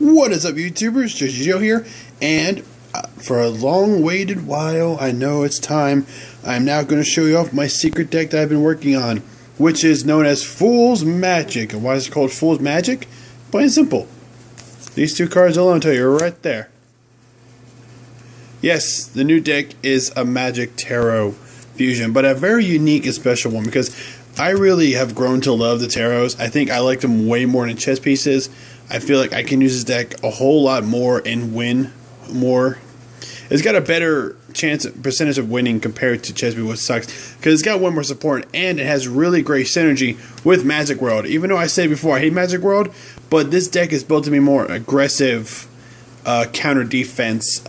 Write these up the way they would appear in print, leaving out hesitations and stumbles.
What is up, YouTubers? Joe here, and for a long-waited while, I know it's time. I'm now going to show you off my secret deck that I've been working on, which is known as Fool's Magic. And why is it called Fool's Magic? Plain and simple. These two cards alone tell you right there. Yes, the new deck is a Magic Tarot fusion, but a very unique and special one because I really have grown to love the Tarots. I think I like them way more than chess pieces. I feel like I can use this deck a whole lot more and win more. It's got a better percentage of winning compared to chess pieces, which sucks because it's got one more support and it has really great synergy with Magic World. Even though I said before I hate Magic World, but this deck is built to be more aggressive counter defense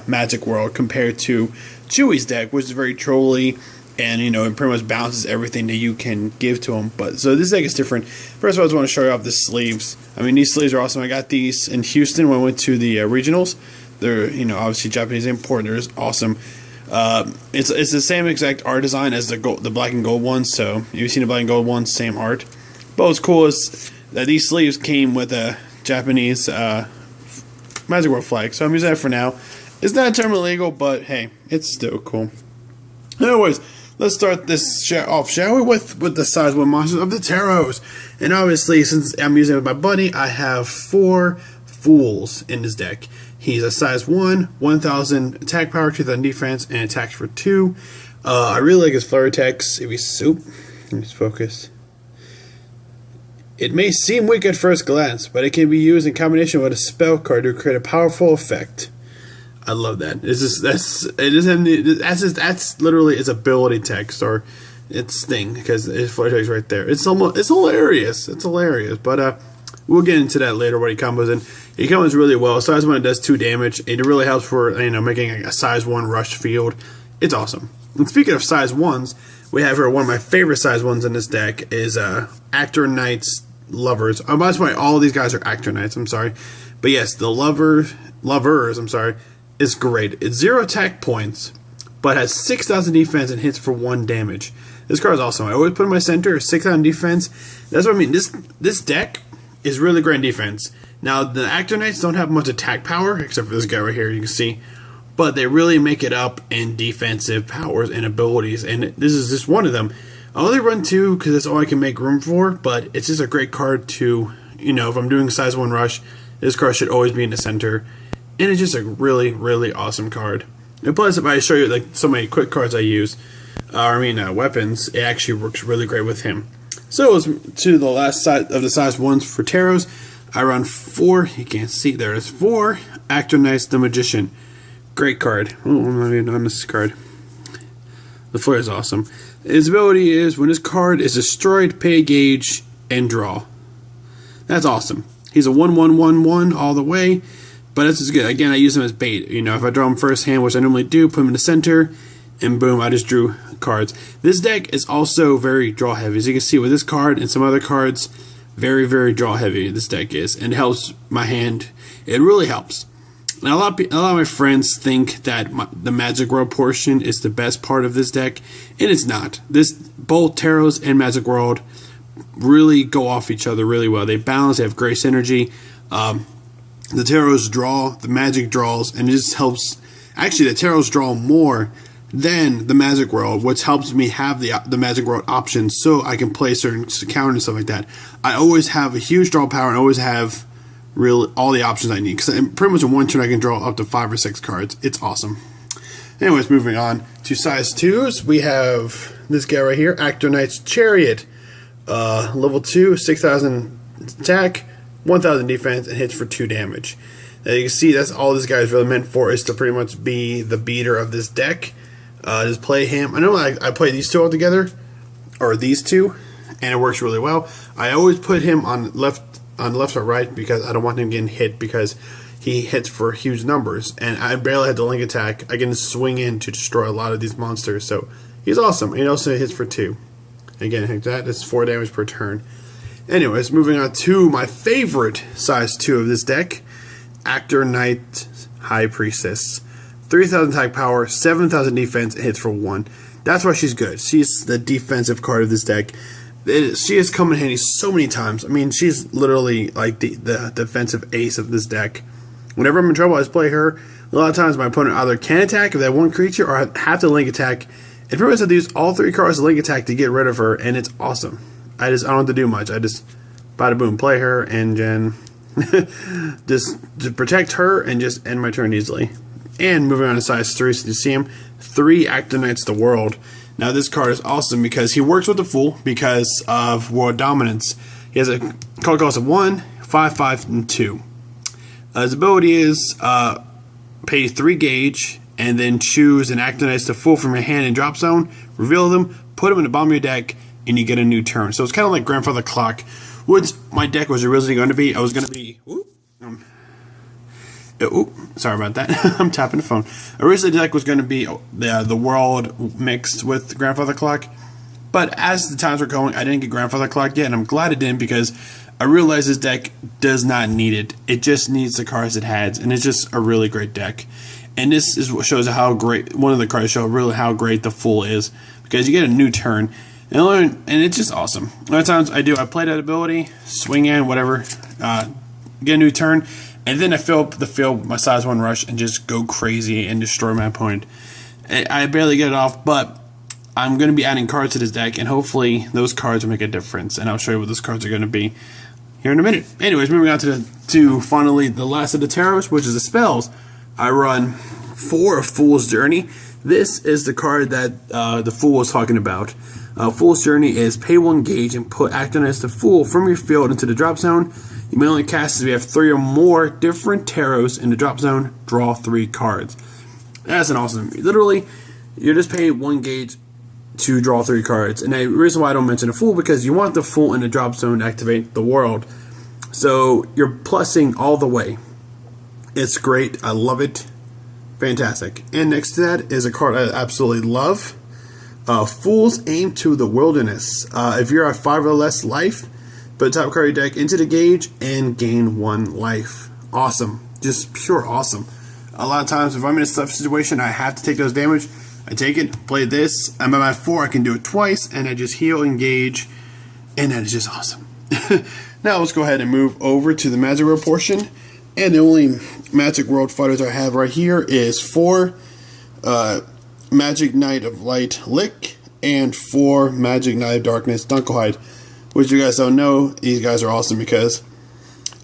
Magic World compared to Chewie's deck, which is very trolly. And, you know, it pretty much bounces everything that you can give to them. But so this deck is different. First of all, I just want to show you off the sleeves. I mean, these sleeves are awesome. I got these in Houston when I went to the regionals. They're, you know, obviously Japanese import. They're just awesome. It's the same exact art design as the black and gold ones. So you've seen the black and gold ones, same art. But what's cool is that these sleeves came with a Japanese Magic World flag. So I'm using that for now. It's not terminally legal, but hey, it's still cool. Anyways, let's start this off, shall we, with the size 1 monsters of the Tarots. And obviously, since I'm using it with my buddy, I have 4 Fools in this deck. He's a size 1, 1000 attack power, 2000 defense, and attacks for 2. I really like his flurry attacks. If he's soup, let me just focus. It may seem weak at first glance, but it can be used in combination with a spell card to create a powerful effect. I love that. That's literally its ability text or its thing because its flare text right there. It's hilarious. It's hilarious. But we'll get into that later when he combos in. He combos really well. Size 1 does 2 damage. It really helps for making a size 1 rush field. It's awesome. And speaking of size 1s, we have here one of my favorite size 1s in this deck is Actor Knights Lovers. That's why all of these guys are Actor Knights. I'm sorry, but yes, the lovers. I'm sorry. It's great. It's 0 attack points, but has 6000 defense and hits for 1 damage. This card is awesome. I always put in my center 6000 defense. That's what I mean. This deck is really great in defense. Now the Actor Knights don't have much attack power except for this guy right here. You can see, but they really make it up in defensive powers and abilities. And this is just one of them. I only run 2 because that's all I can make room for. But it's just a great card to if I'm doing size 1 rush, this card should always be in the center. And it's just a really, really awesome card. And plus, if I show you like so many quick cards I use, weapons, it actually works really great with him. So to the last side of the size 1s for Tarots, I run 4. You can't see there. It's 4 Actor Knights the Magician. Great card. Oh, I'm not even on this card. The flare is awesome. His ability is when his card is destroyed, pay a gauge and draw. That's awesome. He's a 1/1/1/1 all the way. But this is good. Again, I use him as bait. If I draw him first hand, which I normally do, put him in the center, and boom, I just drew cards. This deck is also very draw heavy. As you can see with this card and some other cards, very, very draw heavy this deck is. And it helps my hand. It really helps. Now, a lot of my friends think that the Magic World portion is the best part of this deck, and it's not. Both Tarots and Magic World really go off each other really well. They balance. They have great synergy. The Tarots draw, the Magic draws, and it just helps. Actually, the Tarots draw more than the Magic World, which helps me have the Magic World options so I can play certain counters and stuff like that. I always have a huge draw power and always have all the options I need. Because pretty much in one turn I can draw up to 5 or 6 cards. It's awesome. Anyways, moving on to size 2s, we have this guy right here, Actor Knight's Chariot. Level 2, 6000 attack. 1000 defense and hits for 2 damage. Now you can see that's all this guy is really meant for, is to pretty much be the beater of this deck. Just play him. I know I play these two all together, or these two, and it works really well. I always put him on left or right because I don't want him getting hit because he hits for huge numbers, and I barely have the link attack. I can swing in to destroy a lot of these monsters, so he's awesome. He also hits for 2. Again, that is 4 damage per turn. Anyways, moving on to my favorite size 2 of this deck, Actor Knight High Priestess. 3000 attack power, 7000 defense, and hits for 1. That's why she's good. She's the defensive card of this deck. She has come in handy so many times. I mean, she's literally like the defensive ace of this deck. Whenever I'm in trouble, I just play her. A lot of times my opponent either can attack if they have one creature or have to link attack. And pretty much have to use all 3 cards to link attack to get rid of her, and it's awesome. I don't have to do much. I just bada boom play her and then just to protect her and just end my turn easily. And moving on to size 3, so you see him, 3 Actinites the World. Now this card is awesome because he works with the Fool because of World Dominance. He has a card cost of 1, 5, 5, and 2. His ability is pay 3 gauge and then choose an Actinites the Fool from your hand and drop zone, reveal them, put them in the bottom of your deck, and you get a new turn. So it's kind of like Grandfather Clock, which my deck was originally going to be. I was going to be... sorry about that. I'm tapping the phone. Originally, the deck was going to be the World mixed with Grandfather Clock, but as the times were going, I didn't get Grandfather Clock yet, and I'm glad I didn't because I realized this deck does not need it. It just needs the cards it has, and it's just a really great deck. And this is what shows how great, one of the cards show really how great the Fool is, because you get a new turn, and it's just awesome. A lot of times I play that ability, swing in, whatever, get a new turn, and then I fill up the field with my size 1 rush and just go crazy and destroy my opponent. I barely get it off, but I'm going to be adding cards to this deck, and hopefully those cards will make a difference, and I'll show you what those cards are going to be here in a minute. Anyways, moving on to finally the last of the tarots, which is the spells. I run 4 of Fool's Journey. This is the card that the Fool was talking about. Fool's Journey is pay 1 gauge and put Actinites the Fool from your field into the drop zone. You may only cast if you have 3 or more different tarots in the drop zone. Draw 3 cards. That's an awesome. Literally, you're just paying 1 gauge to draw 3 cards. And the reason why I don't mention the Fool, because you want the Fool in the drop zone to activate the World. So you're plussing all the way. It's great. I love it. Fantastic. And next to that is a card I absolutely love. Fool's Aim to the Wilderness. If you're at 5 or less life, put the top card of your deck into the gauge and gain 1 life. Awesome. Just pure awesome. A lot of times if I'm in a tough situation, I have to take those damage. I take it, play this. I'm at 4, I can do it twice, and I just heal, engage, and that is just awesome. Now let's go ahead and move over to the Magic World portion. And the only Magic World fighters I have right here is 4 Magic Knight of Light Lick and 4 Magic Knight of Darkness Dunkelhide. Which you guys don't know, these guys are awesome because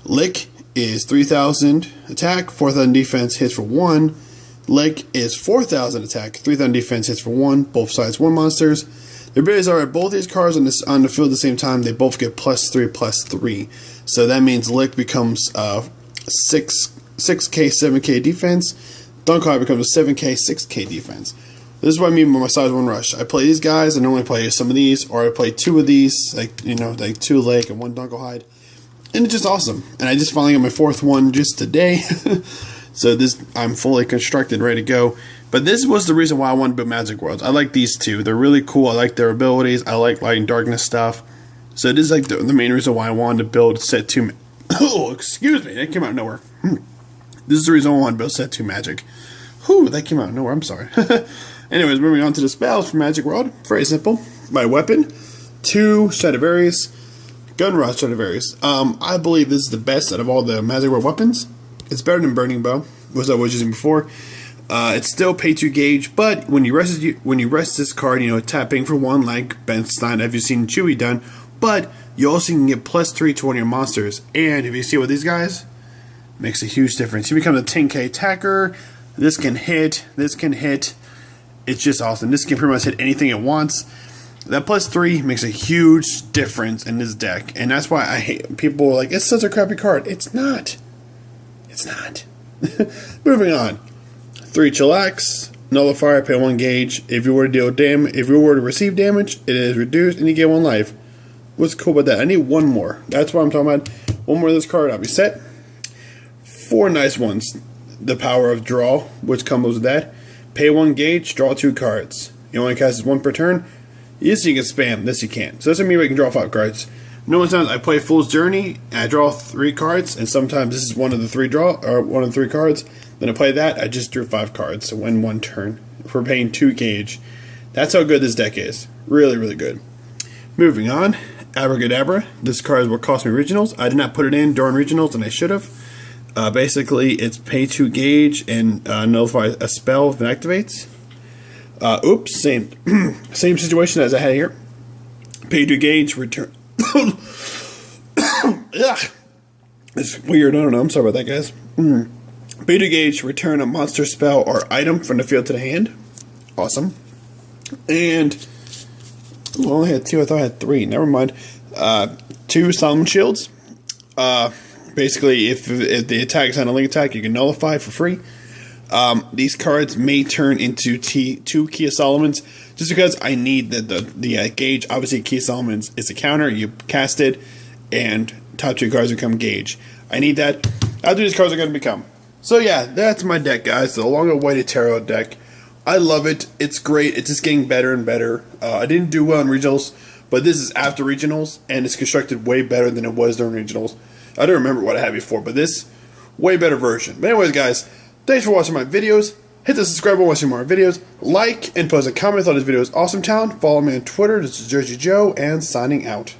Lick is 3,000 attack, 4,000 defense, hits for 1. Lick is 4,000 attack, 3,000 defense, hits for 1. Both sides 1 monsters. Their abilities are at both these cards on the field at the same time. They both get +3/+3. So that means Lick becomes 6k, 7k defense. Dunkelhide becomes a 7k, 6k defense. This is what I mean by my size 1 rush. I play these guys, and normally play some of these, or I play 2 of these, like 2 Lick and 1 Dunkelhide. And it's just awesome. And I just finally got my 4th one just today. So I'm fully constructed, ready to go. But this was the reason why I wanted to build Magic Worlds. I like these 2. They're really cool. I like their abilities. I like light and darkness stuff. So this is like the main reason why I wanted to build set 2. Oh, excuse me. That came out of nowhere. This is the reason why I wanted to build set 2 Magic. Whew, that came out of nowhere. I'm sorry. Anyways, moving on to the spells for Magic World. Very simple. My weapon, 2 Stradivarius, Gunrod Stradivarius. I believe this is the best out of all the Magic World weapons. It's better than Burning Bow, which I was using before. It's still pay 2 gauge, but when you rest this card, tapping for 1 like Ben Stein, have you seen Chewie done? But you also can get +3 to one of your monsters. And if you see with these guys, makes a huge difference. You become a 10k attacker. This can hit. This can hit. It's just awesome. This can pretty much hit anything it wants. That +3 makes a huge difference in this deck, and that's why I hate people are like, it's such a crappy card. It's not. It's not. Moving on. 3 Chillax, Nullifier, pay 1 gauge. If you were to deal damage, if you were to receive damage, it is reduced, and you get 1 life. What's cool about that? I need 1 more. That's what I'm talking about. 1 more of this card, I'll be set. 4 nice ones. The Power of Draw, which comes with that. Pay 1 gauge, draw 2 cards. You only cast 1 per turn. Yes, you can spam. This you can't. So this doesn't mean we can draw 5 cards. No times I play Fool's Journey, and I draw 3 cards, and sometimes this is one of the 3 cards. Then I play that, I just drew 5 cards, so win 1 turn. For paying 2 gauge. That's how good this deck is. Really, really good. Moving on, Abracadabra. This card is what cost me regionals. I did not put it in during regionals, and I should have. Basically, it's pay 2 gauge and nullify a spell if it activates. Oops, same same situation as I had here. Pay 2 gauge, return. It's weird. I don't know. I'm sorry about that, guys. Pay 2 gauge, return a monster spell or item from the field to the hand. Awesome. And I only had 2. I thought I had 3. Never mind. 2 Solomon Shields. Basically, if the attack is not a link attack, you can nullify for free. These cards may turn into 2 Key of Solomons, just because I need the gauge. Obviously, Key of Solomons is a counter. You cast it, and top 2 cards become gauge. I need that. After these cards are going to become. So yeah, that's my deck, guys. The long-awaited tarot deck. I love it. It's great. It's just getting better and better. I didn't do well in regionals, but this is after regionals, and it's constructed way better than it was during regionals. I don't remember what I had before, but this, way better version. But anyways, guys, thanks for watching my videos. Hit the subscribe button to watch more videos. Like and post a comment. I thought this video was awesome town. Follow me on Twitter. This is Jersey Joe, and signing out.